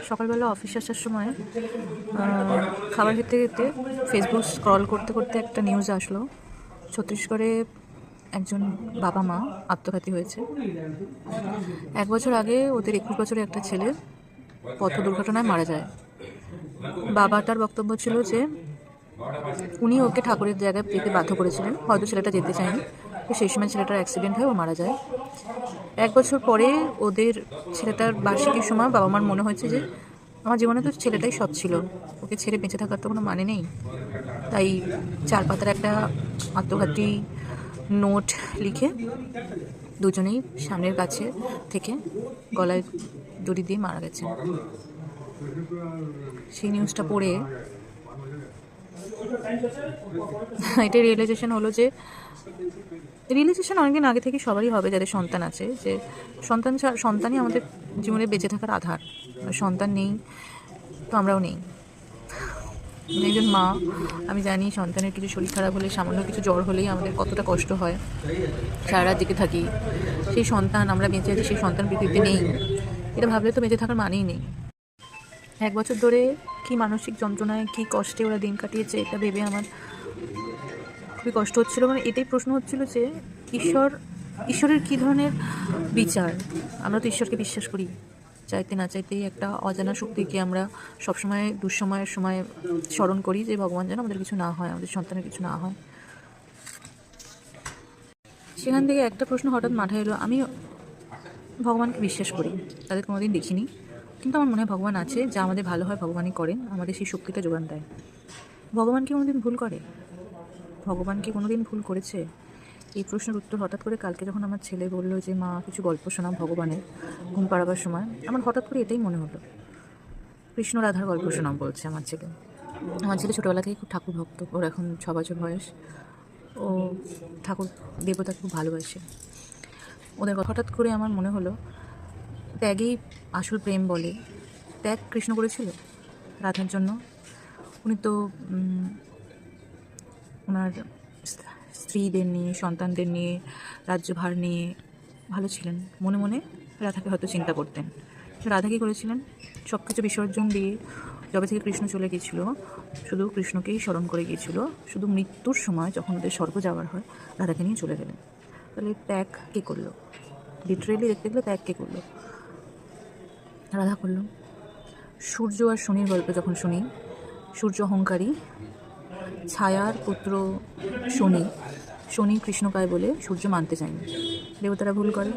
সকালবেলা অফিস আসার সময় খাবার খেতে খেতে ফেসবুক স্ক্রল করতে করতে একটা নিউজ আসলো, ছত্তিশগড়ে একজন বাবা মা আত্মঘাতী হয়েছে। 1 বছর আগে ওদের 21 বছরের একটা ছেলে পথ দুর্ঘটনায় মারা যায়। বাবাটার বক্তব্য ছিল যে উনি ওকে ঠাকুরের জায়গায় যেতে বাধ্য করেছিলেন, হয়তো ছেলেটা যেতে চায়নি, তো সেই সময় ছেলেটার অ্যাক্সিডেন্ট হয়, ও মারা যায়। 1 বছর পরে ওদের ছেলেটার বার্ষিকীর সময় বাবা মার মনে হয়েছে যে আমার জীবনে তো ছেলেটাই সৎ ছিল, ওকে ছেড়ে বেঁচে থাকার তো কোনো মানে নেই। তাই 4 পাতার একটা আত্মঘাতী নোট লিখে দুজনেই সামনের গাছে থেকে গলায় দড়ি দিয়ে মারা গেছে। সেই নিউজটা পড়ে এটা রিয়েলাইজেশন হলো যে রিয়েলাইজেশন অনেকদিন আগে থেকে সবারই হবে যাদের সন্তান আছে, যে সন্তানই আমাদের জীবনে বেঁচে থাকার আধার। সন্তান নেই তো আমরাও নেই। একজন মা, আমি জানি সন্তানের কিছু শরীর খারাপ হলে, সামান্য কিছু জ্বর হলেই আমাদের কতটা কষ্ট হয়, সারা রাত জেগে থাকি। সেই সন্তান, আমরা বেঁচে আছি, সেই সন্তান পৃথিবীতে নেই, এটা ভাবলে তো বেঁচে থাকার মানেই নেই। 1 বছর ধরে কী মানসিক যন্ত্রণায়, কী কষ্টে ওরা দিন কাটিয়েছে, এটা ভেবে আমার খুবই কষ্ট হচ্ছিলো। মানে এটাই প্রশ্ন হচ্ছিল যে ঈশ্বরের কী ধরনের বিচার। আমরা তো ঈশ্বরকে বিশ্বাস করি, চাইতে না চাইতেই একটা অজানা শক্তিকে আমরা সবসময় দুঃসময়ের সময় স্মরণ করি যে ভগবান যেন আমাদের কিছু না হয়, আমাদের সন্তানের কিছু না হয়। সেখান থেকে একটা প্রশ্ন হঠাৎ মাথায় এলো, আমি ভগবানকে বিশ্বাস করি, তাদের কোনোদিন দেখিনি, কিন্তু আমার মনে হয় ভগবান আছে, যা আমাদের ভালো হয় ভগবানই করেন, আমাদের সেই শক্তিটা যোগান দেয়। ভগবান কি কোনোদিন ভুল করে? ভগবান কি কোনোদিন ভুল করেছে? এই প্রশ্নের উত্তর হঠাৎ করে কালকে যখন আমার ছেলে বললো যে মা কিছু গল্প শোনাও ভগবানের ঘুম পাড়াবার সময়, আমার হঠাৎ করে এটাই মনে হলো, কৃষ্ণ রাধার গল্প শোনাও বলছে আমার ছেলে। আমার ছেলে ছোটোবেলা থেকে খুব ঠাকুর ভক্ত, ওর এখন 6 বছর বয়স। ও ঠাকুর দেবতা খুব ভালোবাসে। ওদের হঠাৎ করে আমার মনে হলো ত্যাগেই আসল প্রেম বলে। ত্যাগ কৃষ্ণ করেছিল রাধার জন্য। উনি তো ওনার স্ত্রীদের নিয়ে, সন্তানদের নিয়ে, রাজ্যভার নিয়ে ভালো ছিলেন। মনে মনে রাধাকে হয়তো চিন্তা করতেন। রাধা কী করেছিলেন? সব কিছু বিসর্জন দিয়ে যবে থেকে কৃষ্ণ চলে গিয়েছিল, শুধু কৃষ্ণকেই স্মরণ করে গিয়েছিল। শুধু মৃত্যুর সময় যখন ওদের স্বর্গ যাওয়ার হয়, রাধাকে নিয়ে চলে গেলেন। তাহলে ত্যাগ কে করলো? লিটারেলি দেখতে গেলে ত্যাগ কে করলো? রাধা করলো। সূর্য আর শনির গল্প যখন শুনি, সূর্য অহংকারী, ছায়ার পুত্র শনি কৃষ্ণকায় বলে সূর্য মানতে চায়নি, দেবতারা ভুল করে।